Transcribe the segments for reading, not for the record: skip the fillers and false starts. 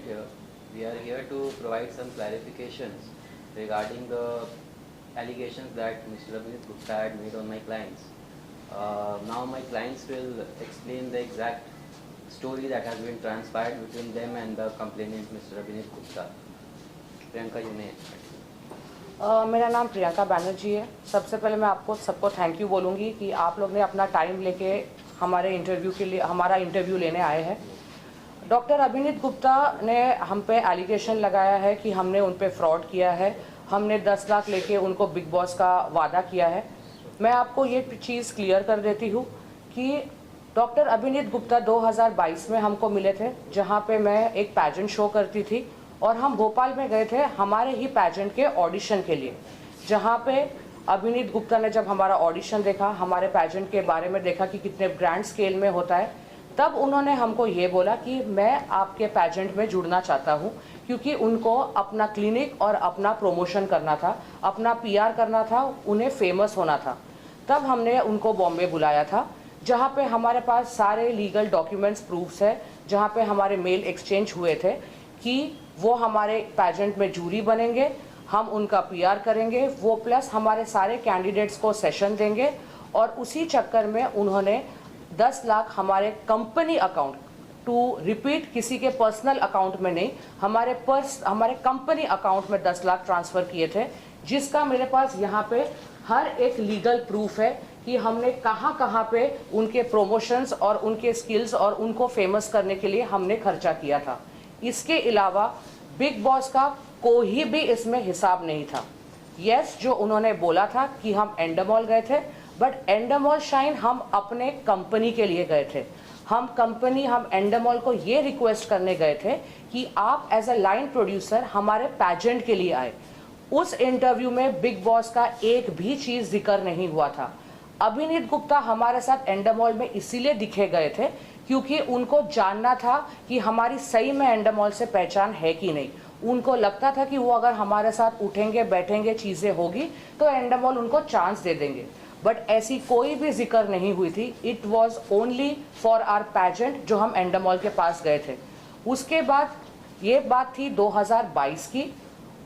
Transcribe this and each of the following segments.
here. We are here to provide some clarifications regarding the allegations that Mr. Abhinit Gupta had made on my clients. Now my clients will explain the exact story that has been transpired between them and the complainant Mr. Abhinit Gupta. Priyanka, you may. मेरा नाम प्रियंका बैनर्जी है। सबसे पहले मैं आपको सबको thank you बोलूँगी कि आप लोग ने अपना टाइम लेके हमारे इंटरव्यू के लिए हमारा इंटरव्यू लेने आए हैं। डॉक्टर अभिनीत गुप्ता ने हम पे एलिगेशन लगाया है कि हमने उन पे फ्रॉड किया है, हमने 10 लाख लेके उनको बिग बॉस का वादा किया है। मैं आपको ये चीज़ क्लियर कर देती हूँ कि डॉक्टर अभिनीत गुप्ता 2022 में हमको मिले थे, जहाँ पे मैं एक पैजेंट शो करती थी और हम भोपाल में गए थे हमारे ही पैजेंट के ऑडिशन के लिए, जहाँ पे अभिनीत गुप्ता ने जब हमारा ऑडिशन देखा, हमारे पैजेंट के बारे में देखा कि कितने ग्रैंड स्केल में होता है, तब उन्होंने हमको ये बोला कि मैं आपके पैजेंट में जुड़ना चाहता हूँ, क्योंकि उनको अपना क्लिनिक और अपना प्रमोशन करना था, अपना पीआर करना था, उन्हें फेमस होना था। तब हमने उनको बॉम्बे बुलाया था, जहाँ पे हमारे पास सारे लीगल डॉक्यूमेंट्स प्रूफ्स है, जहाँ पे हमारे मेल एक्सचेंज हुए थे कि वो हमारे पैजेंट में जूरी बनेंगे, हम उनका पीआर करेंगे, वो प्लस हमारे सारे कैंडिडेट्स को सेशन देंगे। और उसी चक्कर में उन्होंने 10 लाख हमारे कंपनी अकाउंट, टू रिपीट किसी के पर्सनल अकाउंट में नहीं, हमारे कंपनी अकाउंट में 10 लाख ट्रांसफ़र किए थे, जिसका मेरे पास यहाँ पे हर एक लीगल प्रूफ है कि हमने कहाँ कहाँ पे उनके प्रोमोशंस और उनके स्किल्स और उनको फेमस करने के लिए हमने खर्चा किया था। इसके अलावा बिग बॉस का कोई भी इसमें हिसाब नहीं था। यस, जो उन्होंने बोला था कि हम एंडमॉल गए थे, बट एंडमॉल शाइन हम अपने कंपनी के लिए गए थे। हम एंडमॉल को ये रिक्वेस्ट करने गए थे कि आप एज अ लाइन प्रोड्यूसर हमारे पैजेंट के लिए आए। उस इंटरव्यू में बिग बॉस का एक भी चीज़ जिक्र नहीं हुआ था। अभिनीत गुप्ता हमारे साथ एंडमॉल में इसीलिए दिखे गए थे क्योंकि उनको जानना था कि हमारी सही में एंडमॉल से पहचान है कि नहीं। उनको लगता था कि वो अगर हमारे साथ उठेंगे बैठेंगे चीज़ें होगी तो एंडमॉल उनको चांस दे देंगे, बट ऐसी कोई भी जिक्र नहीं हुई थी। It was only for our pageant जो हम एंडमॉल के पास गए थे। उसके बाद ये बात थी 2022 की।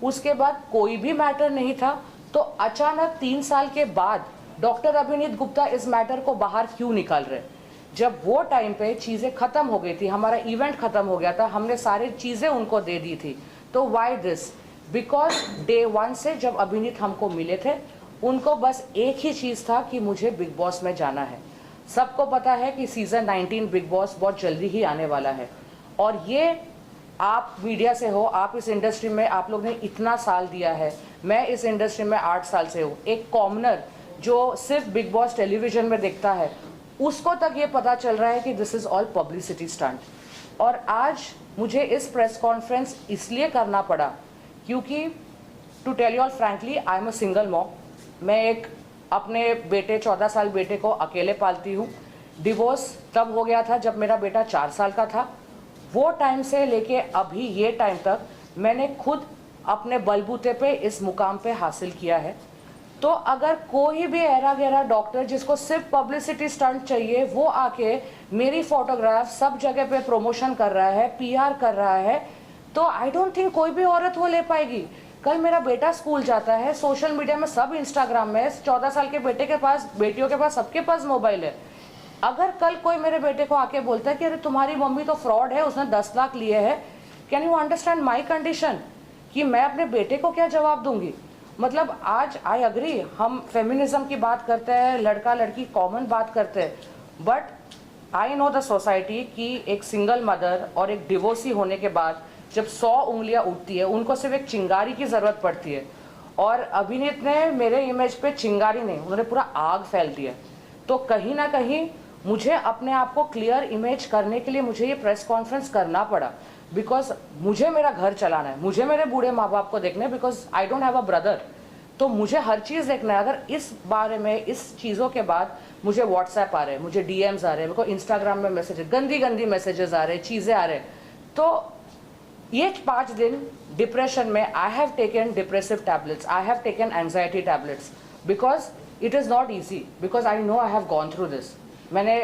उसके बाद कोई भी मैटर नहीं था, तो अचानक 3 साल के बाद डॉक्टर अभिनीत गुप्ता इस मैटर को बाहर क्यों निकाल रहे? जब वो टाइम पे चीज़ें ख़त्म हो गई थी, हमारा इवेंट ख़त्म हो गया था, हमने सारी चीज़ें उनको दे दी थी, तो वाई दिस? बिकॉज डे 1 से जब अभिनीत हमको मिले थे, उनको बस एक ही चीज़ था कि मुझे बिग बॉस में जाना है। सबको पता है कि सीज़न 19 बिग बॉस बहुत जल्दी ही आने वाला है, और ये आप मीडिया से हो, आप इस इंडस्ट्री में आप लोग ने इतना साल दिया है, मैं इस इंडस्ट्री में 8 साल से हूँ। एक कॉमनर जो सिर्फ बिग बॉस टेलीविज़न में देखता है, उसको तक ये पता चल रहा है कि this is all publicity stunt. और आज मुझे इस प्रेस कॉन्फ्रेंस इसलिए करना पड़ा क्योंकि to tell you all frankly, I am a single mom. मैं एक अपने बेटे 14 साल बेटे को अकेले पालती हूँ। डिवोर्स तब हो गया था जब मेरा बेटा 4 साल का था। वो टाइम से लेके अभी ये टाइम तक मैंने खुद अपने बलबूते पे इस मुकाम पे हासिल किया है। तो अगर कोई भी ऐरा गहरा डॉक्टर जिसको सिर्फ पब्लिसिटी स्टंट चाहिए, वो आके मेरी फोटोग्राफ सब जगह पे प्रमोशन कर रहा है, पीआर कर रहा है, तो आई डोंट थिंक कोई भी औरत वो ले पाएगी। कल मेरा बेटा स्कूल जाता है, सोशल मीडिया में सब इंस्टाग्राम में, 14 साल के बेटे के पास, बेटियों के पास, सबके पास मोबाइल है। अगर कल कोई मेरे बेटे को आके बोलता है कि अरे तुम्हारी मम्मी तो फ्रॉड है, उसने 10 लाख लिए हैं, can you understand my condition? कि मैं अपने बेटे को क्या जवाब दूंगी? मतलब आज आई अग्री, हम फेमिनिज्म की बात करते हैं, लड़का लड़की कॉमन बात करते हैं, but I know the society कि एक सिंगल मदर और एक डिवोर्सी होने के बाद जब 100 उंगलियां उठती है, उनको सिर्फ एक चिंगारी की ज़रूरत पड़ती है। और अभिनीत ने मेरे इमेज पे चिंगारी नहीं, उन्होंने पूरा आग फैल दिया। तो कहीं ना कहीं मुझे अपने आप को क्लियर इमेज करने के लिए मुझे ये प्रेस कॉन्फ्रेंस करना पड़ा, बिकॉज मुझे मेरा घर चलाना है, मुझे मेरे बूढ़े माँ बाप को देखना है, because I don't have a brother. तो मुझे हर चीज़ देखना है। अगर इस बारे में, इस चीज़ों के बाद मुझे व्हाट्सएप आ रहे हैं, मुझे डीएम्स आ रहे हैं, मेरे को इंस्टाग्राम में मैसेजेस, गंदी गंदी मैसेजेस आ रहे हैं, चीज़ें आ रहे हैं, तो ये 5 दिन डिप्रेशन में I have taken depressive tablets, I have taken anxiety tablets, because it is not easy, because I know I have gone through this. मैंने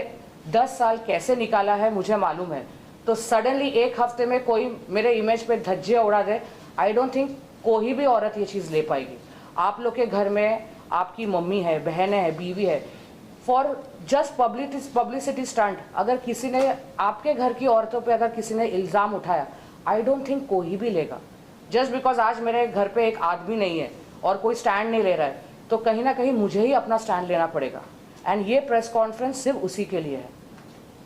10 साल कैसे निकाला है मुझे मालूम है। तो सडनली एक हफ्ते में कोई मेरे इमेज पे धज्जियाँ उड़ा दे, आई डोंट थिंक कोई भी औरत ये चीज़ ले पाएगी। आप लोग के घर में आपकी मम्मी है, बहनें हैं, बीवी है, फॉर जस्ट पब्लिसिटी स्टंट अगर किसी ने आपके घर की औरतों पे अगर किसी ने इल्ज़ाम उठाया, आई डोंट थिंक कोई भी लेगा। जस्ट बिकॉज आज मेरे घर पे एक आदमी नहीं है और कोई स्टैंड नहीं ले रहा है, तो कहीं ना कहीं मुझे ही अपना स्टैंड लेना पड़ेगा। एंड ये प्रेस कॉन्फ्रेंस सिर्फ उसी के लिए है।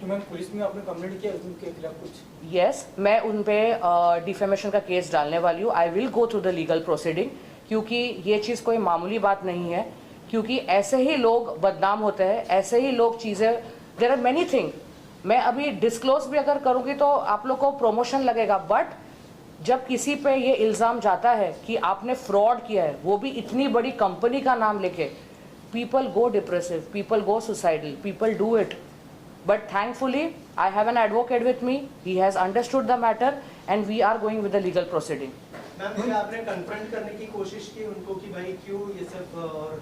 तो मैम पुलिस में आपने कंप्लेंट किया उनके खिलाफ कुछ? यस, मैं उन पे डिफेमेशन का केस डालने वाली हूँ। I will go through the legal proceeding, क्योंकि ये चीज़ कोई मामूली बात नहीं है, क्योंकि ऐसे ही लोग बदनाम होते हैं, ऐसे ही लोग चीज़ें, देयर आर मेनी थिंग। मैं अभी डिस्क्लोज भी अगर करूँगी तो आप लोग को प्रमोशन लगेगा, बट जब किसी पे ये इल्ज़ाम जाता है कि आपने फ्रॉड किया है, वो भी इतनी बड़ी कंपनी का नाम लेके, people go depressive, people go suicidal, people do it. But thankfully, I have an advocate with me. He has understood the matter, and we are going with the legal proceeding. Ma'am क्या आपने confront करने की कोशिश की उनको कि भाई क्यों ये सब और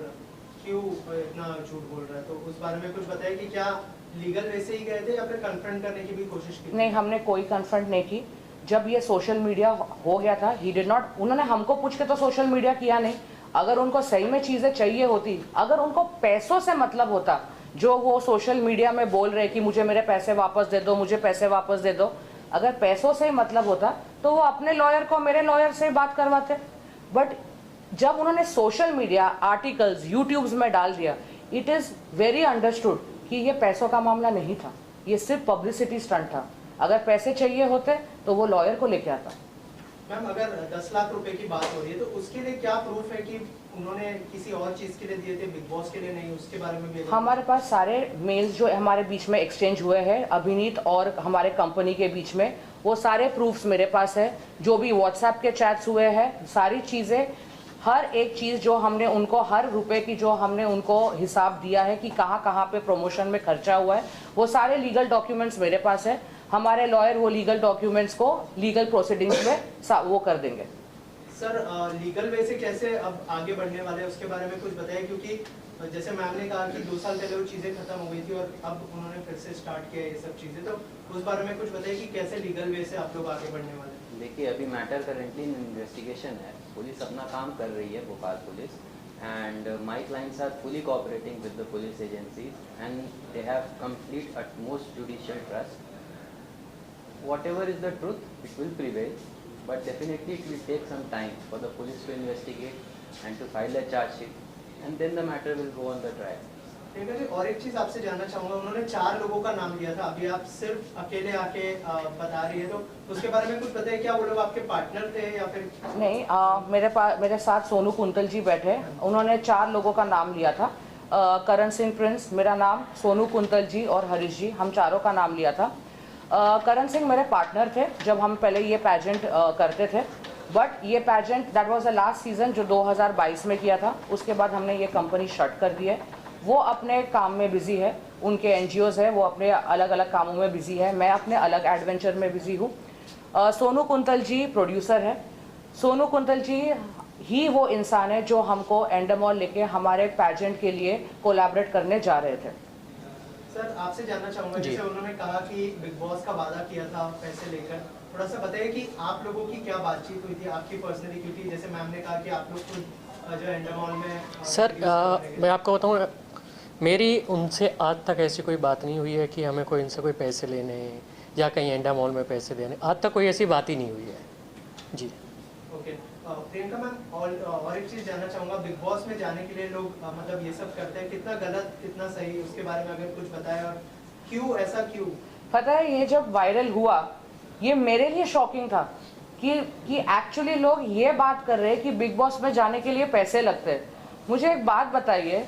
क्यों इतना झूठ बोल रहा है, तो उस बारे में कुछ बताया कि क्या लीगल वे से ही गए थे या फिर कन्फ्रंट करने की भी कोशिश की? नहीं, हमने कोई कन्फ्रंट नहीं की। जब ये सोशल मीडिया हो गया था, he did not, उन्होंने हमको पूछ के तो सोशल मीडिया किया नहीं। अगर उनको सही में चीज़ें चाहिए होती, अगर उनको पैसों से मतलब होता, जो वो सोशल मीडिया में बोल रहे कि मुझे मेरे पैसे वापस दे दो, मुझे पैसे वापस दे दो, अगर पैसों से ही मतलब होता तो वो अपने लॉयर को मेरे लॉयर से बात करवाते। बट जब उन्होंने सोशल मीडिया आर्टिकल्स यूट्यूब्स में डाल दिया, इट इज़ वेरी अंडरस्टूड कि ये पैसों का मामला नहीं था, ये सिर्फ पब्लिसिटी स्टंट था। अगर पैसे चाहिए होते तो वो लॉयर को लेके आता। मैम अगर 10 लाख रुपए की बात हो रही है तो उसके लिए क्या प्रूफ है कि उन्होंने किसी और चीज के लिए दिए थे, बिग बॉस के लिए नहीं, उसके बारे में भी? हमारे पास सारे मेल्स जो हमारे बीच में एक्सचेंज हुए हैं अभिनीत और हमारे कंपनी के बीच में, वो सारे प्रूफ्स मेरे पास है। जो भी व्हाट्सएप के चैट्स हुए हैं, सारी चीज़ें, हर एक चीज़ जो हमने उनको, हर रुपए की जो हमने उनको हिसाब दिया है कि कहाँ कहाँ पे प्रमोशन में खर्चा हुआ है, वो सारे लीगल डॉक्यूमेंट्स मेरे पास है। हमारे लॉयर वो लीगल डॉक्यूमेंट्स को लीगल प्रोसीडिंग्स में वो कर देंगे। सर लीगल वे से कैसे अब आगे बढ़ने वाले हैं उसके बारे में कुछ बताइए, क्योंकि जैसे मैम ने कहा कि 2 साल पहले वो चीज़ें खत्म हो गई थी और अब उन्होंने फिर से स्टार्ट किया ये सब चीज़ें, तो उस बारे में कुछ बताइए कि कैसे लीगल वे से आप लोग आगे बढ़ने वाले हैं? देखिए, अभी मैटर करेंटली इन्वेस्टिगेशन है, पुलिस अपना काम कर रही है, Bhopal police, and my clients are fully cooperating with the police agencies and they have complete utmost judicial trust. Whatever is the truth, it will prevail, but definitely it will take some time for the police to investigate and to file a charge sheet, and then the matter will go on the trial. ठीक है जी, और एक चीज़ आपसे जानना चाहूँगा, उन्होंने 4 लोगों का नाम लिया था, अभी आप सिर्फ अकेले आके बता रही है, तो उसके बारे में कुछ बताइए, क्या वो लोग आपके पार्टनर थे या फिर? नहीं, मेरे साथ सोनू कुंतल जी बैठे, उन्होंने 4 लोगों का नाम लिया था। करण सिंह प्रिंस, मेरा नाम, सोनू कुंतल जी और हरीश जी, हम चारों का नाम लिया था। करण सिंह मेरे पार्टनर थे जब हम पहले ये पैजेंट करते थे, बट ये pageant that was the last season जो 2022 में किया था, उसके बाद हमने ये कंपनी शट कर दी है। वो अपने काम में बिजी है, उनके एनजीओज़ है, वो अपने अलग अलग कामों में बिजी है, मैं अपने अलग एडवेंचर में बिजी हूँ। सोनू कुंतल जी प्रोड्यूसर है। सोनू कुंतल जी ही वो इंसान है जो हमको एंडामॉल लेके हमारे पैजेंट के लिए कोलैबोरेट करने जा रहे थे। सर आपसे जानना चाहूँगा, जैसे उन्होंने कहा कि बिग बॉस का वादा किया था पैसे लेकर, थोड़ा सा बताइए कि आप लोगों की क्या बातचीत हुई थी आपकी पर्सनली, क्योंकि जैसे मैम ने कहा कि आप लोग खुद जो एंडामॉल में सर मैं आपको बताऊँ, मेरी उनसे आज तक ऐसी कोई बात नहीं हुई है कि हमें कोई इनसे कोई पैसे लेने हैं या कहीं एंडामॉल में पैसे देने, आज तक कोई ऐसी बात ही नहीं हुई है जी। ओके प्रियंका मैम, और एक चीज़ जानना चाहूँगा, बिग बॉस में जाने के लिए लोग मतलब ये सब करते हैं, कितना गलत कितना सही, उसके बारे में अगर कुछ बताएं, और क्यों ऐसा क्यों? पता है, ये जब वायरल हुआ, ये मेरे लिए शॉकिंग था कि एक्चुअली लोग ये बात कर रहे हैं कि बिग बॉस में जाने के लिए पैसे लगते हैं। मुझे एक बात बताइए,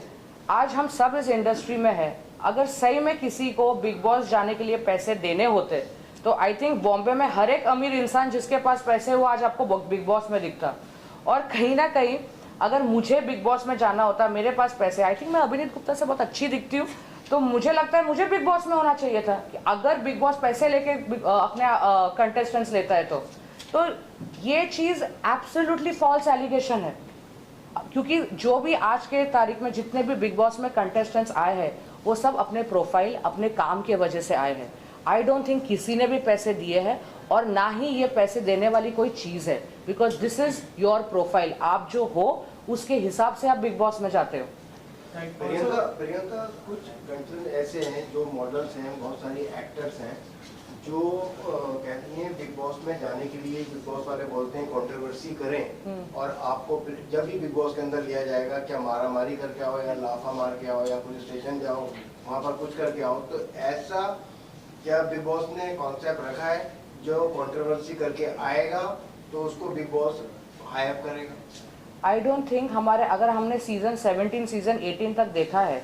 आज हम सब इस इंडस्ट्री में हैं, अगर सही में किसी को बिग बॉस जाने के लिए पैसे देने होते तो आई थिंक बॉम्बे में हर एक अमीर इंसान जिसके पास पैसे वो आज आपको बिग बॉस में दिखता। और कहीं ना कहीं अगर मुझे बिग बॉस में जाना होता, मेरे पास पैसे, आई थिंक मैं अभिनीत गुप्ता से बहुत अच्छी दिखती हूँ, तो मुझे लगता है मुझे बिग बॉस में होना चाहिए था। कि अगर बिग बॉस पैसे लेके अपने कंटेस्टेंट्स लेता है तो ये चीज़ एब्सोल्युटली फॉल्स एलिगेशन है, क्योंकि जो भी आज के तारीख में जितने भी बिग बॉस में कंटेस्टेंट्स आए हैं वो सब अपने प्रोफाइल, अपने काम के वजह से आए हैं। आई डोंट थिंक किसी ने भी पैसे दिए हैं और ना ही ये पैसे देने वाली कोई चीज़ है, because this is your profile. आप जो हो उसके हिसाब से आप बिग बॉस में जाते हो। प्रियंका कुछ कंटेंट ऐसे हैं जो मॉडल्स हैं, बहुत सारी एक्टर्स हैं जो कहती हैं बिग बॉस में जाने के लिए, बिग बॉस वाले बोलते हैं कंट्रोवर्सी करें और आपको जब भी बिग बॉस के अंदर लिया जाएगा क्या मारा मारी करके आओ या लाफा मार के आओ या पुलिस स्टेशन जाओ, वहाँ पर कुछ करके आओ। तो ऐसा क्या बिग बॉस ने कॉन्सेप्ट रखा है जो कंट्रोवर्सी करके आएगा तो उसको बिग बॉस हायर करेगा? आई डोंट थिंक हमारे, अगर हमने सीजन 17 सीजन 18 तक देखा है,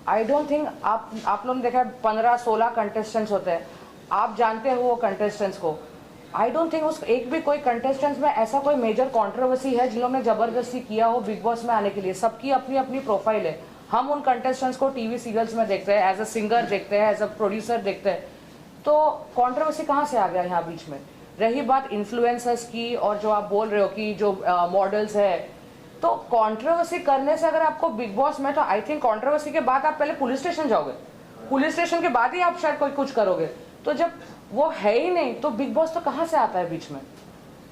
आई डोंट थिंक आप लोगों ने देखा है 15-16 कंटेस्टेंट्स होते हैं, आप जानते हो वो कंटेस्टेंट्स को। आई डोंट थिंक उस एक भी कोई कंटेस्टेंट्स में ऐसा कोई मेजर कंट्रोवर्सी है जिन लोगों ने ज़बरदस्ती किया हो बिग बॉस में आने के लिए। सबकी अपनी अपनी प्रोफाइल है। हम उन कंटेस्टेंट्स को टीवी सीरियल्स में देखते हैं, एज अ सिंगर देखते हैं, एज अ प्रोड्यूसर देखते हैं, तो कंट्रोवर्सी कहाँ से आ गया यहाँ बीच में? रही बात इन्फ्लुएंसर्स की और जो आप बोल रहे हो कि जो मॉडल्स है, तो कंट्रोवर्सी करने से अगर आपको बिग बॉस में, तो आई थिंक कंट्रोवर्सी के बाद आप पहले पुलिस स्टेशन जाओगे, पुलिस स्टेशन के बाद ही आप शायद कोई कुछ करोगे। तो जब वो है ही नहीं तो बिग बॉस तो कहाँ से आता है बीच में?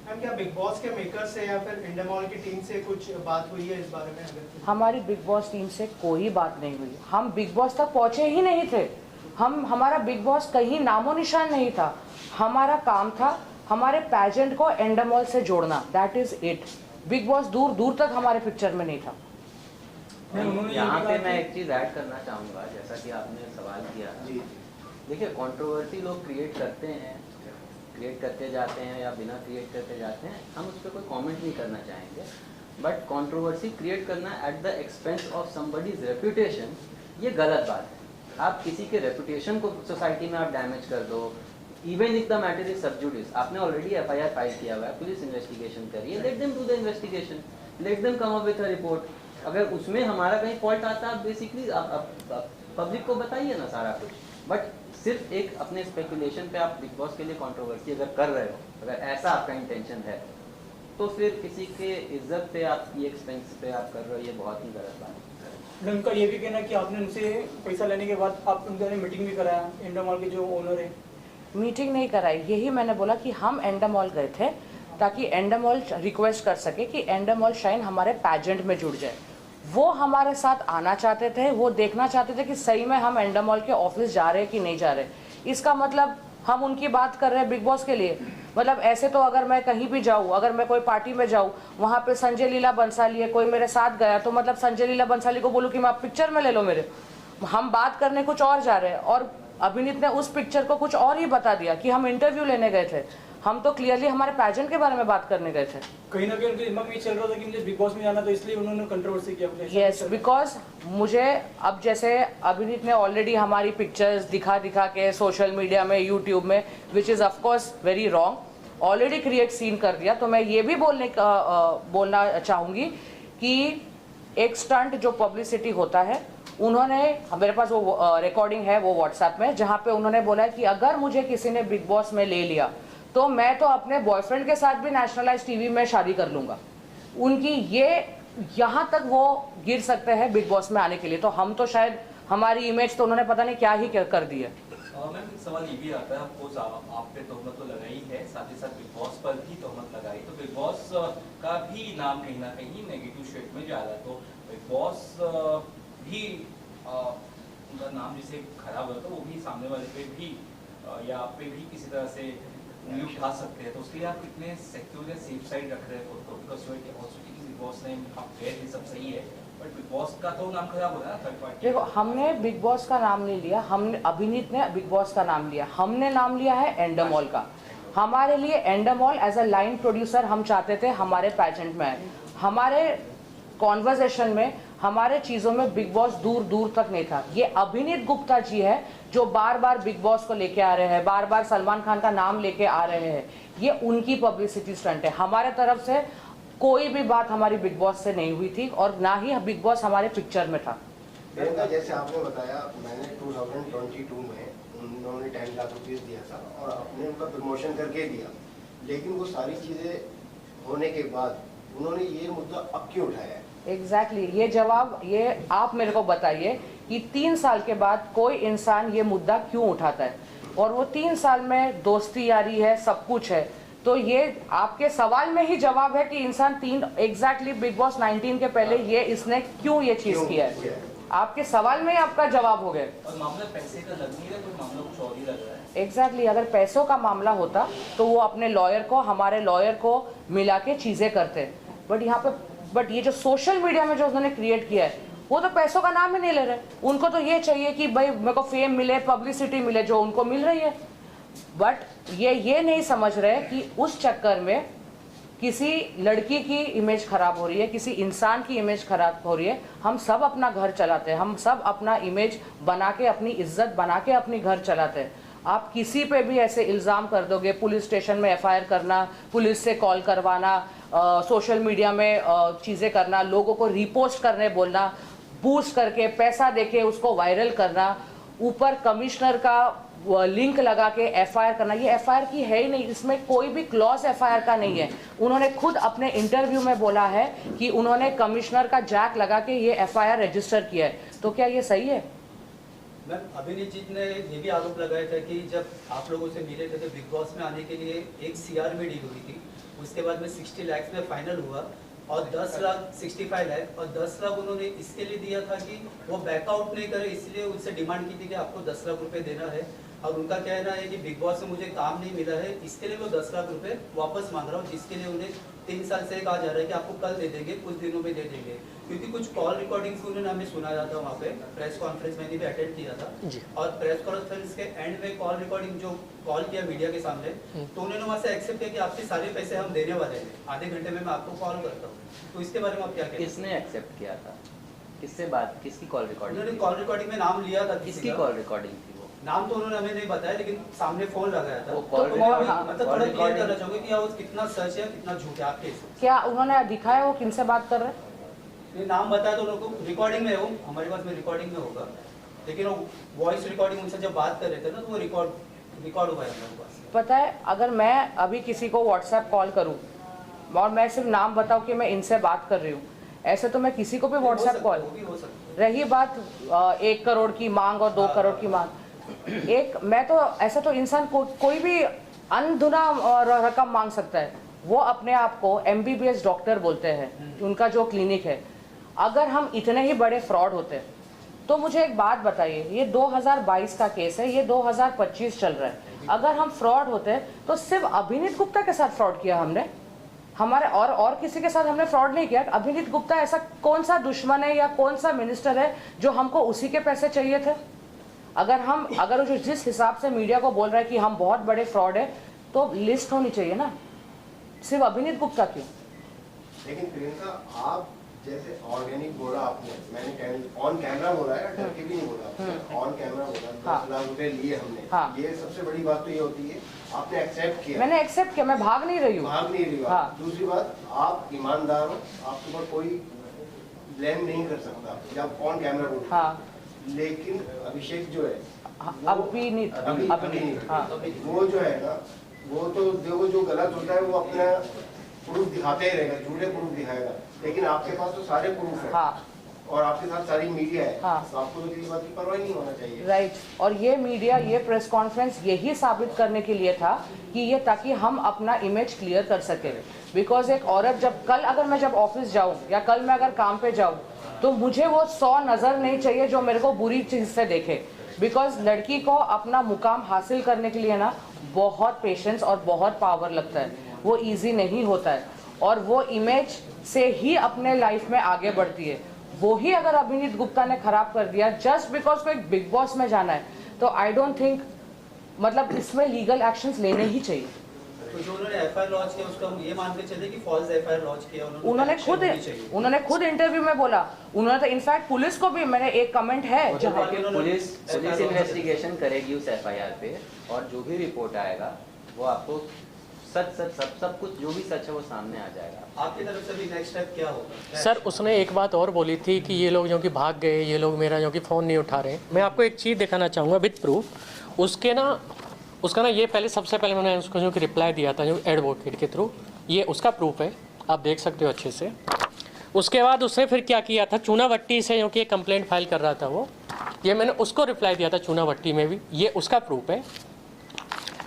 मैम क्या बिग बॉस के मेकर से या फिर इंडिया की टीम से कुछ बात हुई है इस बारे में? हमारी बिग बॉस टीम से कोई बात नहीं हुई। हम बिग बॉस तक पहुंचे ही नहीं थे। हमारा बिग बॉस कहीं नामो निशान नहीं था। हमारा काम था हमारे पैजेंट को एंडामॉल से जोड़ना, that is it. Big boss दूर दूर तक हमारे पिक्चर में नहीं था। यहाँ पे मैं एक चीज़ ऐड करना चाहूँगा, जैसा कि आपने सवाल किया। देखिए, कंट्रोवर्सी लोग क्रिएट करते हैं, क्रिएट करते जाते हैं या बिना क्रिएट करते जाते हैं, हम उस पर कोई कमेंट नहीं करना चाहेंगे। बट कंट्रोवर्सी क्रिएट करना at the expense of somebody's reputation, ये गलत बात है। आप किसी के रेपुटेशन को सोसाइटी में आप डैमेज कर दो, even if the matter is सब जुडिस, आपने ऑलरेडी FIR फाइल किया हुआ है, पुलिस इन्वेस्टिगेशन करी है, let them do the investigation, let them come up with a report. अगर उसमें हमारा कहीं फॉल्ट आता है, बेसिकली आप पब्लिक को बताइए ना सारा कुछ। बट सिर्फ एक अपने स्पेकुलेशन पे आप बिग बॉस के लिए कंट्रोवर्सी अगर कर रहे हो, अगर ऐसा आपका इंटेंशन है, तो फिर किसी के इज्जत पे, आपकी एक्सपेंस पे आप कर रहे हो, ये बहुत ही गलत बात है। उनका ये भी कहना कि आपने उनसे पैसा लेने के बाद आप उनके मीटिंग भी कराया, एंडामॉल के जो ओनर है। मीटिंग नहीं कराई, यही मैंने बोला कि हम एंडामॉल गए थे ताकि एंडामॉल रिक्वेस्ट कर सके कि एंडामॉल शाइन हमारे पैजेंट में जुड़ जाए। वो हमारे साथ आना चाहते थे, वो देखना चाहते थे कि सही में हम एंडामॉल के ऑफिस जा रहे हैं कि नहीं जा रहे। इसका मतलब हम उनकी बात कर रहे हैं बिग बॉस के लिए? मतलब ऐसे तो अगर मैं कहीं भी जाऊँ, अगर मैं कोई पार्टी में जाऊँ, वहाँ पे संजय लीला बंसाली है, कोई मेरे साथ गया, तो मतलब संजय लीला बंसाली को बोलूँ कि मैं आप पिक्चर में ले लो मेरे। हम बात करने कुछ और जा रहे हैं और अभिनीत ने उस पिक्चर को कुछ और ही बता दिया कि हम इंटरव्यू लेने गए थे। हम तो क्लियरली हमारे पैजेंट के बारे में बात करने गए थे। कहीं ना कहीं उनके दिमाग में ये चल रहा था कि मुझे बिग बॉस में जाना, तो इसलिए उन्होंने कंट्रोवर्सी किया। यस, बिकॉज मुझे अब जैसे अभिनीत ने ऑलरेडी हमारी पिक्चर्स दिखा के सोशल मीडिया में, यूट्यूब में, which is of course very wrong, already create scene कर दिया। तो मैं ये भी बोलना चाहूँगी कि एक स्टंट जो पब्लिसिटी होता है, उन्होंने, मेरे पास वो रिकॉर्डिंग है वो व्हाट्सएप में, जहाँ पे उन्होंने बोला है कि अगर मुझे किसी ने बिग बॉस में ले लिया तो मैं तो अपने बॉयफ्रेंड के साथ भी नेशनलाइज टीवी में शादी कर लूँगा। उनकी ये यहाँ तक वो गिर सकते हैं बिग बॉस में आने के लिए। तो हम तो शायद, हमारी इमेज तो उन्होंने पता नहीं क्या ही कर दी है। मैम सवाल ये भी आता है, आपको आप पे तोहमत तो लगाई है, साथ ही साथ बिग बॉस पर भी तोहमत लगाई, तो बिग बॉस का भी नाम कहीं ना कहीं नेगेटिव शेड में जा रहा है। तो बिग बॉस भी उनका नाम जिसे खराब होता है, वो भी सामने वाले पे भी या आप पे भी किसी तरह से उंगली उठा सकते हैं। तो उसके लिए आप कितने सिक्योर या सेफ साइड रख रहे हो? तो बिग बॉस ने आप कह रहे सब सही है, बट बिग बॉस का तो नाम खराब हो रहा है थर्ड पार्टी। देखो, हमने बिग बॉस का नाम नहीं लिया, हमने, अभिनीत ने बिग बॉस का नाम लिया, हमने नाम लिया है एंडामॉल का। हमारे लिए एंडामॉल एज अ लाइन प्रोड्यूसर हम चाहते थे हमारे पैजेंट में आए। हमारे कॉन्वर्जेशन में, हमारे चीज़ों में बिग बॉस दूर दूर तक नहीं था। ये अभिनीत गुप्ता जी है जो बार बार बिग बॉस को लेके आ रहे हैं, बार बार सलमान खान का नाम लेके आ रहे हैं। ये उनकी पब्लिसिटी स्टंट है। हमारे तरफ से कोई भी बात हमारी बिग बॉस से नहीं हुई थी और ना ही बिग बॉस हमारे पिक्चर में था। जैसे आपने बताया, मैंने 2022 में उन्होंने 10 लाख रुपीज़ दिया था और आपने उनका प्रमोशन करके दिया, लेकिन वो सारी चीज़ें होने के बाद उन्होंने ये मुद्दा अब क्यों उठाया है? एग्जैक्टली, ये जवाब ये आप मेरे को बताइए कि 3 साल के बाद कोई इंसान ये मुद्दा क्यों उठाता है। और वो 3 साल में दोस्ती यारी है, सब कुछ है। तो ये आपके सवाल में ही जवाब है कि इंसान 3 एग्जैक्टली बिग बॉस 19 के पहले ये इसने क्यों ये चीज किया है, आपके सवाल में ही आपका जवाब हो गया। और मामला पैसे का लग नहीं रहा, कोई मामला कुछ और ही लग रहा है। एग्जैक्टली अगर पैसों का मामला होता तो वो अपने लॉयर को, हमारे लॉयर को मिला के चीजें करते। बट यहाँ पे ये जो सोशल मीडिया में जो उन्होंने क्रिएट किया है, वो तो पैसों का नाम ही नहीं ले रहे। उनको तो ये चाहिए कि भाई मेरे को फेम मिले, पब्लिसिटी मिले, जो उनको मिल रही है। बट ये नहीं समझ रहे कि उस चक्कर में किसी लड़की की इमेज खराब हो रही है, किसी इंसान की इमेज खराब हो रही है। हम सब अपना घर चलाते हैं, हम सब अपना इमेज बना के, अपनी इज्जत बना के अपनी घर चलाते हैं। आप किसी पे भी ऐसे इल्ज़ाम कर दोगे, पुलिस स्टेशन में FIR करना, पुलिस से कॉल करवाना, सोशल मीडिया में चीज़ें करना, लोगों को रीपोस्ट करने बोलना, बूस्ट करके पैसा देके उसको वायरल करना, ऊपर कमिश्नर का लिंक लगा के FIR करना। ये FIR की है ही नहीं, इसमें कोई भी क्लॉज FIR का नहीं है। उन्होंने खुद अपने इंटरव्यू में बोला है कि उन्होंने कमिश्नर का जैक लगा के ये FIR रजिस्टर किया है। तो क्या ये सही है? मैम अभिनीत जी ने ये भी आरोप लगाया था कि जब आप लोगों से मिले थे तो बिग बॉस में आने के लिए एक CR में डील हुई थी, उसके बाद में 60 लाख में फाइनल हुआ और 10 लाख 65 लाख और 10 लाख उन्होंने इसके लिए दिया था कि वो बैकआउट नहीं करे, इसलिए उनसे डिमांड की थी कि आपको 10 लाख रुपए देना है। और उनका कहना है कि बिग बॉस से मुझे काम नहीं मिला है, इसके लिए वो 10 लाख रुपए वापस मांग रहा हूँ, जिसके लिए उन्हें 3 साल से कहा जा रहा है कि आपको कल दे देंगे, कुछ दिनों में दे देंगे। क्योंकि कुछ कॉल रिकॉर्डिंग्स उन्होंने हमें सुनाया था वहाँ पे, प्रेस कॉन्फ्रेंस मैंने भी अटेंड किया था। और प्रेस कॉन्फ्रेंस के एंड में कॉल रिकॉर्डिंग जो कॉल किया मीडिया के सामने, तो उन्होंने वहाँ से एक्सेप्ट किया कि आपके सारे पैसे हम देने वाले हैं, आधे घंटे में मैं आपको कॉल करता हूँ। तो इसके बारे में आप क्या कहते हैं? किसने एक्सेप्ट किया था? किससे बात, किसकी कॉल रिकॉर्डिंग? उन्होंने कॉल रिकॉर्डिंग में नाम लिया था। किसकी कॉल रिकॉर्डिंग थी? वो नाम तो उन्होंने हमें नहीं बताया, लेकिन सामने फोन लगाया था। वो कॉल मतलब थोड़ा क्लियर करना चाहूंगा कि वो कितना सच है कितना झूठ है आपके हिसाब से। क्या उन्होंने दिखाया वो किनसे बात कर रहे हैं? ये नाम बताया तो लोगों को रिकॉर्डिंग में है, वो हमारे पास में रिकॉर्डिंग में होगा, लेकिन वो वॉइस रिकॉर्डिंग उनसे जब बात कर रहे थे ना, तो वो रिकॉर्ड हुआ है हमारे पास। पता है, अगर मैं अभी किसी को व्हाट्सएप कॉल करूं और मैं सिर्फ नाम बताऊं कि मैं इनसे बात कर रही हूं, ऐसे तो मैं किसी को भी व्हाट्सएप कॉल। रही बात 1 करोड़ की मांग और 2 करोड़ की मांग, मैं तो ऐसा तो इंसान कोई भी अनधुना रकम मांग सकता है। वो अपने आप को MBBS डॉक्टर बोलते हैं, उनका जो क्लिनिक है। अगर हम इतने ही बड़े फ्रॉड होते तो मुझे एक बात बताइए, ये 2022 का केस है, ये 2025 चल रहा है। अगर हम फ्रॉड होते तो सिर्फ अभिनीत गुप्ता के साथ फ्रॉड किया हमने, हमारे और किसी के साथ हमने फ्रॉड नहीं किया। अभिनीत गुप्ता ऐसा कौन सा दुश्मन है या कौन सा मिनिस्टर है जो हमको उसी के पैसे चाहिए थे? अगर जो जिस हिसाब से मीडिया को बोल रहा है कि हम बहुत बड़े फ्रॉड है, तो लिस्ट होनी चाहिए ना, सिर्फ अभिनीत गुप्ता की। लेकिन प्रियंका, आप जैसे ऑर्गेनिक बोला आपने, मैंने ऑन कैमरा बोला है, डर के भी नहीं बोला, ऑन कैमरा बोला 10 लाख रुपए लिए हमने। ये सबसे बड़ी बात तो ये होती है आपने एक्सेप्ट किया। मैंने एक्सेप्ट किया, मैं भाग नहीं रही हूँ। दूसरी बात, आप ईमानदार हो, आपके ऊपर कोई ब्लेम नहीं कर सकता जब ऑन कैमरा बोल। लेकिन अभिषेक जो है अभिनीत, वो जो है ना, वो तो देखो जो गलत होता है वो अपना प्रूफ दिखाते ही रहेगा, झूठे प्रूफ दिखाएगा, लेकिन आपके पास तो सारे प्रूफ है। और आपके साथ सारी मीडिया है। तो आपको तो किसी बात की परवाह नहीं होना चाहिए। राइट। और ये मीडिया, ये प्रेस कॉन्फ्रेंस यही साबित करने के लिए था कि ये, ताकि हम अपना इमेज क्लियर कर सके। बिकॉज एक औरत अगर मैं ऑफिस जाऊँ या कल मैं अगर काम पे जाऊँ, तो मुझे वो 100 नज़र नहीं चाहिए जो मेरे को बुरी चीज़ से देखे। बिकॉज लड़की को अपना मुकाम हासिल करने के लिए ना बहुत पेशेंस और बहुत पावर लगता है, वो इजी नहीं होता है। और वो इमेज से ही अपने लाइफ में आगे बढ़ती है। वो ही अगर अभिनीत गुप्ता ने खराब कर दिया जस्ट बिकॉज को एक बिग बॉस में जाना है, तो आई डोंट थिंक, मतलब इसमें लीगल एक्शंस लेने ही चाहिए। तो जो उन्होंने FIR लॉन्च किया उसका हम ये मान के चले कि फॉल्स FIR लॉन्च किया उन्होंने खुद इंटरव्यू में बोला। उन्होंने तो इनफैक्ट पुलिस को भी, मैंने एक कमेंट है जहाँ पुलिस इन्वेस्टिगेशन करेगी उस FIR पे, और जो भी रिपोर्ट आएगा वो आपको सब कुछ जो भी सच है वो सामने आ जाएगा। आपकी तरफ से भी नेक्स्ट स्टेप क्या होगा? सर, उसने एक बात और बोली थी कि ये लोग जो कि भाग गए, ये लोग मेरा जो कि फ़ोन नहीं उठा रहे। मैं आपको एक चीज़ दिखाना चाहूँगा विद प्रूफ। उसका ना ये सबसे पहले मैंने उसको जो कि रिप्लाई दिया था जो एडवोकेट के थ्रू, ये उसका प्रूफ है, आप देख सकते हो अच्छे से। उसके बाद उसने फिर क्या किया था, चूनाभट्टी से जो कि कंप्लेंट फाइल कर रहा था वो, ये मैंने उसको रिप्लाई दिया था चूनाभट्टी में भी, ये उसका प्रूफ है।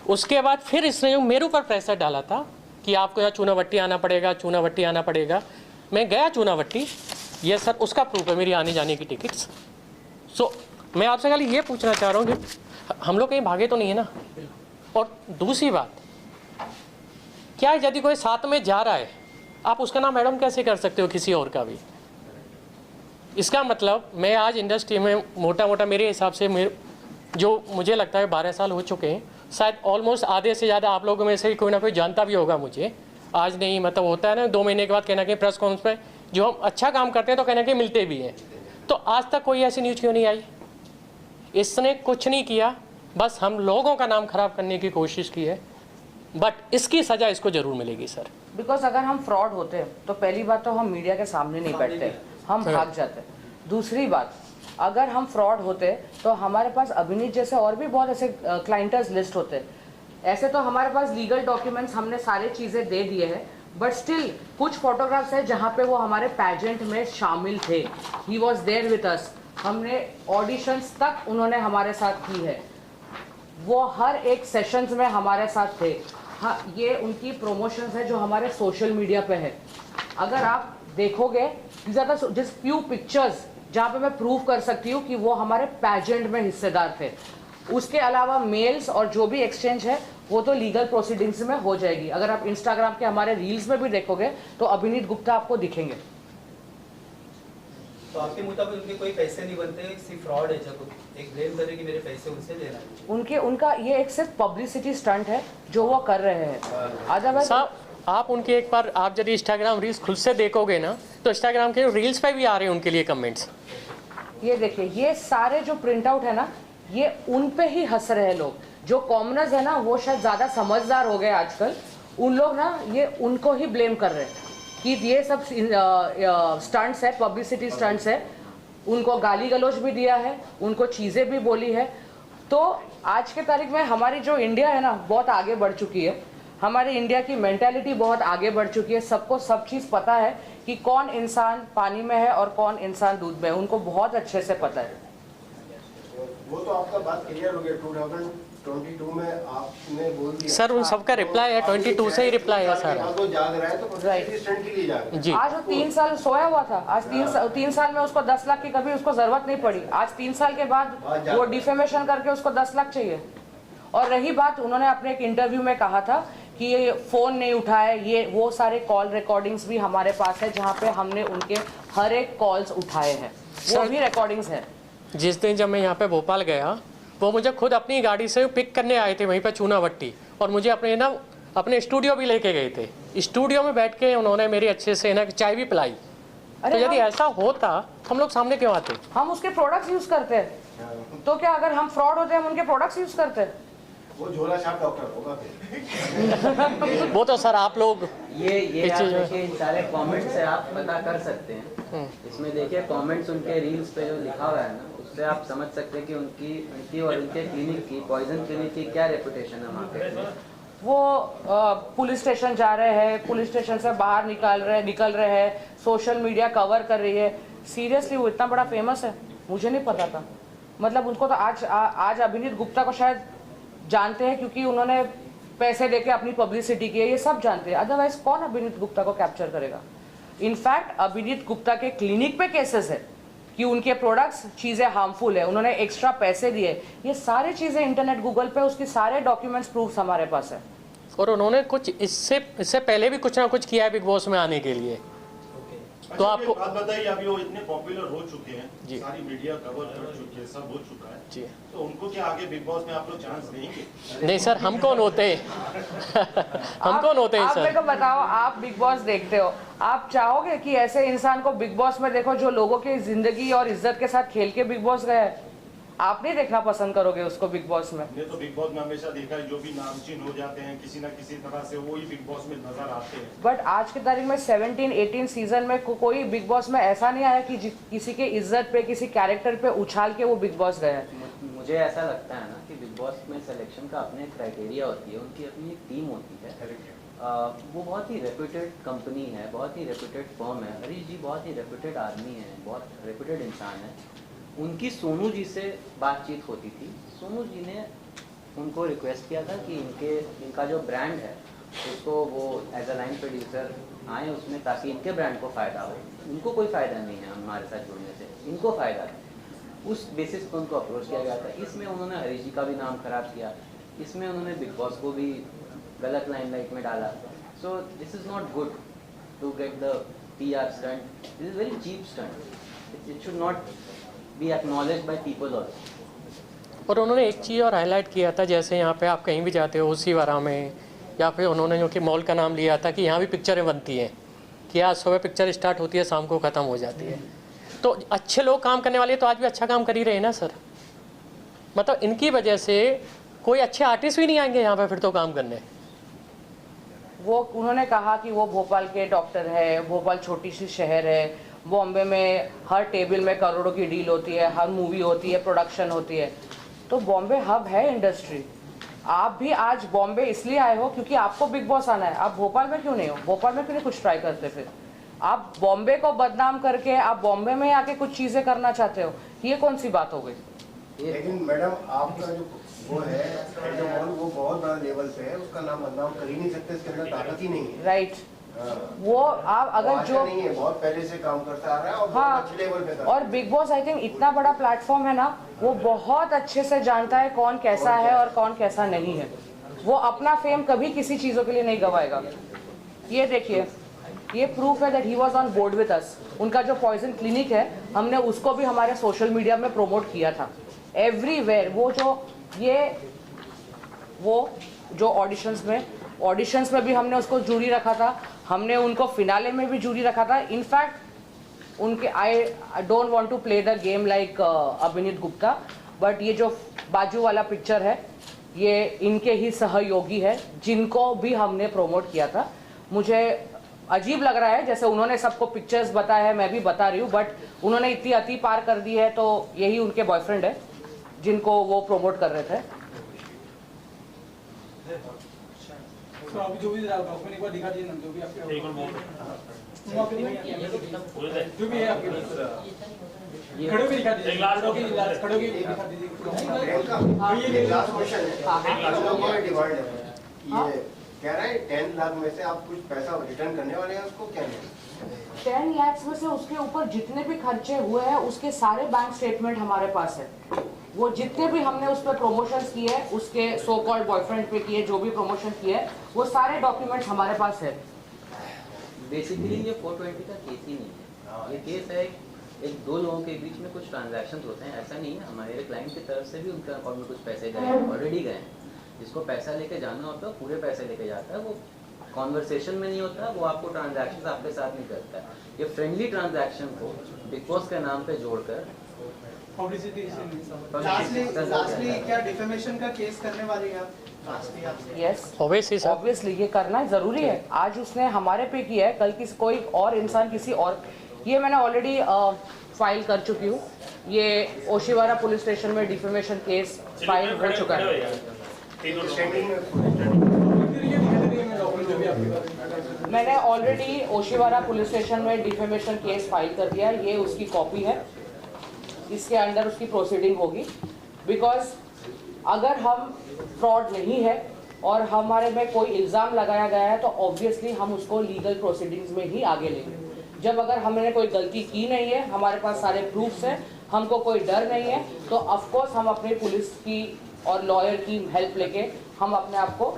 उसके बाद फिर इसने जो मेरे ऊपर प्रेशर डाला था कि आपको यहाँ चूनावट्टी आना पड़ेगा, चूनावट्टी आना पड़ेगा। मैं गया चूनावट्टी, ये सर उसका प्रूफ है मेरी आने जाने की टिकट्स। सो मैं आपसे खाली ये पूछना चाह रहा हूँ कि हम लोग कहीं भागे तो नहीं है ना। और दूसरी बात क्या है, यदि कोई साथ में जा रहा है आप उसका नाम मैडम कैसे कर सकते हो किसी और का भी? इसका मतलब मैं आज इंडस्ट्री में मोटा मोटा मेरे हिसाब से जो मुझे लगता है 12 साल हो चुके हैं, शायद ऑलमोस्ट आधे से ज़्यादा आप लोगों में से कोई ना कोई जानता भी होगा मुझे। आज नहीं, मतलब होता है ना 2 महीने के बाद कहना कि प्रेस कॉन्फ्रेंस पे जो हम अच्छा काम करते हैं तो कहना कि मिलते भी हैं। तो आज तक कोई ऐसी न्यूज़ क्यों नहीं आई? इसने कुछ नहीं किया, बस हम लोगों का नाम खराब करने की कोशिश की है, बट इसकी सज़ा इसको ज़रूर मिलेगी सर। बिकॉज अगर हम फ्रॉड होते तो पहली बात तो हम मीडिया के सामने नहीं बैठते, हम भाग जाते। दूसरी बात, अगर हम फ्रॉड होते तो हमारे पास अभिनीत जैसे और भी बहुत ऐसे क्लाइंटर्स लिस्ट होते। ऐसे तो हमारे पास लीगल डॉक्यूमेंट्स हमने सारे चीज़ें दे दिए हैं, बट स्टिल कुछ फोटोग्राफ्स है जहाँ पे वो हमारे पैजेंट में शामिल थे। He was there with us, हमने ऑडिशंस तक उन्होंने हमारे साथ की है, वो हर एक सेशंस में हमारे साथ थे। हाँ, ये उनकी प्रमोशंस है जो हमारे सोशल मीडिया पे है। अगर आप देखोगे ज़्यादा जिस फ्यू पिक्चर्स जहाँ पे मैं प्रूव कर सकती हूँ कि वो हमारे पैजेंट में हिस्सेदार थे। उसके अलावा मेल्स और जो भी एक्सचेंज है वो तो लीगल प्रोसीडिंग्स में हो जाएगी। अगर आप इंस्टाग्राम के हमारे रील्स में भी देखोगे तो अभिनीत गुप्ता आपको दिखेंगे। तो आपके मुताबिक उनके कोई पैसे नहीं बनते, सिर्फ फ्रॉड है? जब एक ब्लेम करे कि मेरे पैसे उनसे लेना है, उनका ये एक सिर्फ पब्लिसिटी स्टंट है जो वो कर रहे हैं। अदरवाइज आप उनके एक बार आप यदि इंस्टाग्राम रील्स खुद से देखोगे ना तो इंस्टाग्राम के रील्स पे भी आ रहे हैं उनके लिए कमेंट्स। ये देखिए, ये सारे जो प्रिंट आउट है ना, ये उन पे ही हंस रहे हैं लोग। जो कॉमनर्स है ना वो शायद ज़्यादा समझदार हो गए आजकल, उन लोग ना ये उनको ही ब्लेम कर रहे हैं कि ये सब स्टंट्स है, पब्लिसिटी स्टंट्स है। उनको गाली गलौज भी दिया है, उनको चीज़ें भी बोली है। तो आज के तारीख में हमारी जो इंडिया है ना बहुत आगे बढ़ चुकी है, हमारी इंडिया की मेंटालिटी बहुत आगे बढ़ चुकी है। सबको सब चीज़ पता है कि कौन इंसान पानी में है और कौन इंसान दूध में है, उनको बहुत अच्छे से पता है। वो तो आपका बात क्लियर हो गया। 2022 में आपने बोल दिया सर उन सबका रिप्लाई है, 22 से ही रिप्लाई है सर। वो जाग रहा है तो पब्लिसिटी स्टंट के लिए जाग रहा है जी। आज वो 3 साल सोया हुआ था, आज 3 साल में उसको 10 लाख की कभी उसको जरूरत नहीं पड़ी। आज 3 साल के बाद वो डिफेमेशन करके उसको 10 लाख चाहिए। और रही बात, उन्होंने अपने एक इंटरव्यू में कहा था कि ये फ़ोन नहीं उठाए, ये वो सारे कॉल रिकॉर्डिंग्स भी हमारे पास है जहाँ पे हमने उनके हर एक कॉल्स उठाए हैं, वो भी रिकॉर्डिंग्स हैं। जिस दिन जब मैं यहाँ पे भोपाल गया, वो मुझे खुद अपनी गाड़ी से पिक करने आए थे वहीं पे चूनावट्टी, और मुझे अपने स्टूडियो भी लेके गए थे। स्टूडियो में बैठ के उन्होंने मेरी अच्छे से ना चाय भी पिलाई। तो यदि ऐसा होता हम लोग सामने क्यों आते? हम उसके प्रोडक्ट्स यूज करते हैं, तो क्या अगर हम फ्रॉड होते हैं हम उनके प्रोडक्ट्स यूज करते हैं? वो झोला छाप डॉक्टर होगा फिर। वो तो सर आप लोग ये आप देखिए, इन सारे कमेंट्स से आप पता कर सकते हैं। इसमें देखिए कमेंट्स उनके रील्स पे जो लिखा हुआ है ना, उससे आप समझ सकते हैं कि उनकी और उनके क्लिनिक की, पॉइजन क्लिनिक की क्या रेपुटेशन है मार्केट में। वो पुलिस स्टेशन जा रहे हैं, पुलिस स्टेशन से बाहर निकल रहे हैं, सोशल मीडिया कवर कर रही है। सीरियसली वो इतना बड़ा फेमस है, मुझे नहीं पता था। मतलब उनको तो आज अभिनीत गुप्ता को शायद जानते हैं क्योंकि उन्होंने पैसे देके अपनी पब्लिसिटी की है, ये सब जानते हैं। अदरवाइज कौन अभिनीत गुप्ता को कैप्चर करेगा? इनफैक्ट अभिनीत गुप्ता के क्लिनिक पे केसेस है कि उनके प्रोडक्ट्स चीज़ें हार्मफुल है, उन्होंने एक्स्ट्रा पैसे दिए। ये सारी चीज़ें इंटरनेट गूगल पे उसकी सारे डॉक्यूमेंट्स प्रूफ्स हमारे पास है। और उन्होंने कुछ इससे पहले भी कुछ ना कुछ किया है बिग बॉस में आने के लिए। तो आपको बात बताइए, अभी वो इतने पॉपुलर हो चुके हैं, जी, सारी मीडिया कवर कर चुकी है, सब हो चुका है जी, तो उनको क्या आगे बिग बॉस में आप लोग चांस देंगे? नहीं सर, हम कौन होते हैं? हम कौन होते हैं आप सर? मेरे को बताओ, आप बिग बॉस देखते हो, आप चाहोगे कि ऐसे इंसान को बिग बॉस में देखो जो लोगों की जिंदगी और इज्जत के साथ खेल के बिग बॉस गया है? आप नहीं देखना पसंद करोगे उसको बिग बॉस में? हमने तो बिग बॉस में हमेशा देखा है, जो भी नामचीन हो जाते हैं किसी ना किसी तरह से, वो ही बिग बॉस में नजर आते हैं। बट आज की तारीख में 17-18 सीजन में कोई बिग बॉस में ऐसा नहीं आया कि किसी के इज्जत पे, किसी कैरेक्टर पे उछाल के वो बिग बॉस गया है। मुझे ऐसा लगता है ना कि बिग बॉस में सिलेक्शन का अपने क्राइटेरिया होती है, उनकी अपनी एक टीम होती है। वो बहुत ही रेप्यूटेड कंपनी है, बहुत ही रेप्यूटेड फर्म है। हरीश जी बहुत ही रेप्यूटेड आदमी है, बहुत रेप्यूटेड इंसान है। उनकी सोनू जी से बातचीत होती थी, सोनू जी ने उनको रिक्वेस्ट किया था कि इनका जो ब्रांड है उसको वो एज अ लाइन प्रोड्यूसर आए उसमें, ताकि इनके ब्रांड को फ़ायदा हो। उनको कोई फ़ायदा नहीं है हमारे साथ जुड़ने से, इनको फ़ायदा है। उस बेसिस पर उनको अप्रोच किया गया था। इसमें उन्होंने हरीश जी का भी नाम खराब किया, इसमें उन्होंने बिग बॉस को भी गलत लाइमलाइट में डाला। So this is not good to get the PR stunt. This is very cheap stunt. It should not be acknowledged by people also. और उन्होंने एक चीज़ और हाईलाइट किया था, जैसे यहाँ पे आप कहीं भी जाते हो उसीवारा में, या फिर उन्होंने जो कि मॉल का नाम लिया था कि यहाँ भी पिक्चरें बनती हैं, कि आज सुबह पिक्चर स्टार्ट होती है, शाम को ख़त्म हो जाती है। तो अच्छे लोग काम करने वाले तो आज भी अच्छा काम कर ही रहे हैं ना सर। मतलब इनकी वजह से कोई अच्छे आर्टिस्ट भी नहीं आएंगे यहाँ पे फिर तो काम करने। वो उन्होंने कहा कि वो भोपाल के डॉक्टर है, भोपाल छोटी सी शहर है, बॉम्बे में हर टेबल में करोड़ों की डील होती है, हर मूवी होती है, प्रोडक्शन होती है। तो बॉम्बे हब है इंडस्ट्री। आप भी आज बॉम्बे इसलिए आए हो क्योंकि आपको बिग बॉस आना है। आप भोपाल में क्यों नहीं हो? भोपाल में क्यों नहीं कुछ ट्राई करते? फिर आप बॉम्बे को बदनाम करके आप बॉम्बे में आके कुछ चीज़ें करना चाहते हो, ये कौन सी बात हो गई? लेकिन मैडम आपका जो वो है एंडोमॉल, वो बहुत बड़ा लेवल पे है, उसका नाम बदनाम कर ही नहीं सकते, इसके अंदर ताकत ही नहीं है। राइट। वो आप अगर जो नहीं है, बहुत पहले से काम करता आ रहा है और हाँ, बहुत अच्छे लेवल पे कर रहा है। और बिग बॉस आई थिंक इतना बड़ा प्लेटफॉर्म है ना, वो बहुत अच्छे से जानता है कौन कैसा है और कौन कैसा नहीं है। वो अपना फेम कभी किसी चीज़ों के लिए नहीं गवाएगा। ये देखिए, ये प्रूफ है that he was on board with us. उनका जो पॉइजन क्लिनिक है, हमने उसको भी हमारे सोशल मीडिया में प्रमोट किया था एवरीवेयर। वो जो ऑडिशंस में भी हमने उसको जूरी रखा था, हमने उनको फिनाले में भी जूरी रखा था। इनफैक्ट उनके I don't want to play the game like Abhineet Gupta, but ये जो बाजू वाला पिक्चर है ये इनके ही सहयोगी है, जिनको भी हमने प्रमोट किया था। मुझे अजीब लग रहा है, जैसे उन्होंने सबको पिक्चर्स बताया है, मैं भी बता रही हूँ, बट उन्होंने इतनी अति पार कर दी है, तो यही उनके बॉयफ्रेंड है जिनको वो प्रमोट कर रहे थे। तो अभी जो भी डॉक्यूमेंट एक बार दिखा दीजिए ना, जो भी आपके जो भी है आपके खड़े भी दिखा दीजिए, खड़े भी दिखा दीजिए। ये लास्ट क्वेश्चन है, ये कह रहा है 10 लाख में से आप कुछ पैसा रिटर्न करने वाले हैं, उसको क्या नहीं? 10 लाख में से उसके ऊपर जितने भी खर्चे हुए हैं उसके सारे बैंक स्टेटमेंट हमारे पास है। वो जितने भी हमने उस पर प्रमोशंस किए, उसके सो कॉल्ड बॉयफ्रेंड पे किए, जो भी प्रमोशन किए, वो सारे डॉक्यूमेंट्स हमारे पास है। बेसिकली ये 420 का केस ही नहीं है। ये केस है एक दो लोगों के बीच में कुछ ट्रांजैक्शंस होते हैं। ऐसा नहीं है, हमारे क्लाइंट की तरफ से भी उनके अकाउंट में कुछ पैसे गए, ऑलरेडी गए हैं। जिसको पैसा लेके जाना होता है पूरे पैसे लेके जाता है, वो कॉन्वर्सेशन में नहीं होता, वो आपको ट्रांजैक्शंस आपके साथ नहीं करता है। ये फ्रेंडली ट्रांजैक्शन को बिग बॉस के नाम पे जोड़कर पब्लिसिटी लास्टली क्या डिफेमेशन का केस करने वाले हैं आप? यस, ऑब्वियसली ये करना जरूरी है। आज उसने हमारे पे किया है, कल किसी कोई और इंसान किसी और, ये मैंने ऑलरेडी फाइल कर चुकी हूँ। ये ओशिवारा पुलिस स्टेशन में डिफेमेशन केस फाइल हो चुका है। मैंने ऑलरेडी ओशिवारा पुलिस स्टेशन में डिफेमेशन केस फाइल कर दिया है। ये उसकी कॉपी है, इसके अंदर उसकी प्रोसीडिंग होगी। बिकॉज अगर हम फ्रॉड नहीं है और हमारे में कोई इल्ज़ाम लगाया गया है तो ऑब्वियसली हम उसको लीगल प्रोसीडिंग्स में ही आगे लेंगे। जब अगर हमने कोई गलती की नहीं है, हमारे पास सारे प्रूफ्स हैं, हमको कोई डर नहीं है, तो ऑफकोर्स हम अपने पुलिस की और लॉयर की हेल्प लेके हम अपने आप को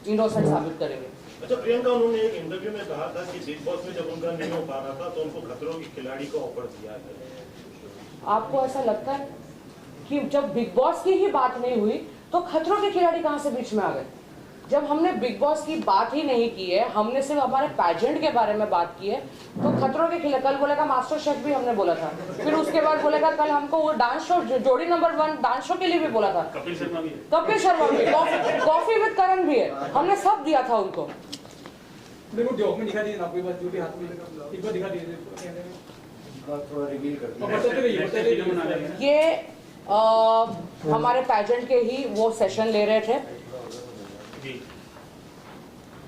इनोसेंट साबित करेंगे। अच्छा प्रियंका, उन्होंने एक इंटरव्यू में कहा था कि बिग बॉस में जब उनका नहीं हो पा रहा था तो उनको खतरों के खिलाड़ी को ऑफर दिया है। आपको ऐसा लगता है कि जब बिग बॉस की ही बात नहीं हुई तो खतरों के खिलाड़ी कहां से बीच में आ गए? जब हमने बिग बॉस की बात ही नहीं की है, हमने सिर्फ हमारे पैजेंट के बारे में बात की है, तो खतरों के खिलाड़ी, कल बोलेगा मास्टर शेफ भी हमने बोला था, फिर उसके बाद बोलेगा कल हमको वो डांस शो, जोड़ी नंबर 1 डांस शो के लिए भी बोला था, कपिल शर्मा भी, कॉफी विद करण भी है, हमने सब दिया था उनको। देखो डॉक्यूमेंट दिखा दीजिए ना, कोई बात जो भी हाथ में एक बार दिखा दीजिए, ये हमारे पैजेंट के ही वो सेशन ले रहे थे।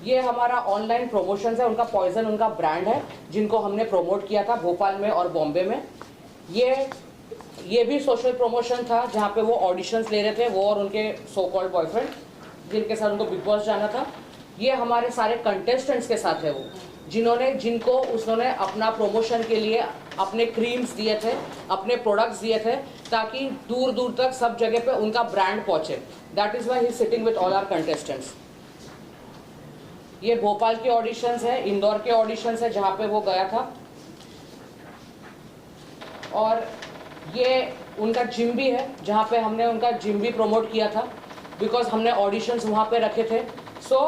ये हमारा ऑनलाइन प्रमोशन है, उनका पॉइजन उनका ब्रांड है, जिनको हमने प्रमोट किया था भोपाल में और बॉम्बे में। ये ये भी सोशल प्रमोशन था जहाँ पे वो ऑडिशंस ले रहे थे, वो और उनके सो कॉल्ड बॉयफ्रेंड जिनके साथ उनको बिग बॉस जाना था। ये हमारे सारे कंटेस्टेंट्स के साथ है वो, जिनको उसने अपना प्रमोशन के लिए अपने क्रीम्स दिए थे, अपने प्रोडक्ट्स दिए थे, ताकि दूर दूर तक सब जगह पे उनका ब्रांड पहुंचे। That is why he sitting with all our contestants. ये भोपाल के ऑडिशंस है, इंदौर के ऑडिशंस है जहाँ पे वो गया था, और ये उनका जिम भी है जहाँ पे हमने उनका जिम भी प्रमोट किया था, बिकॉज हमने ऑडिशंस वहाँ पे रखे थे। सो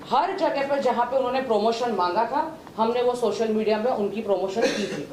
हर जगह पे जहाँ पे उन्होंने प्रमोशन मांगा था, हमने वो सोशल मीडिया में उनकी प्रमोशन की थी।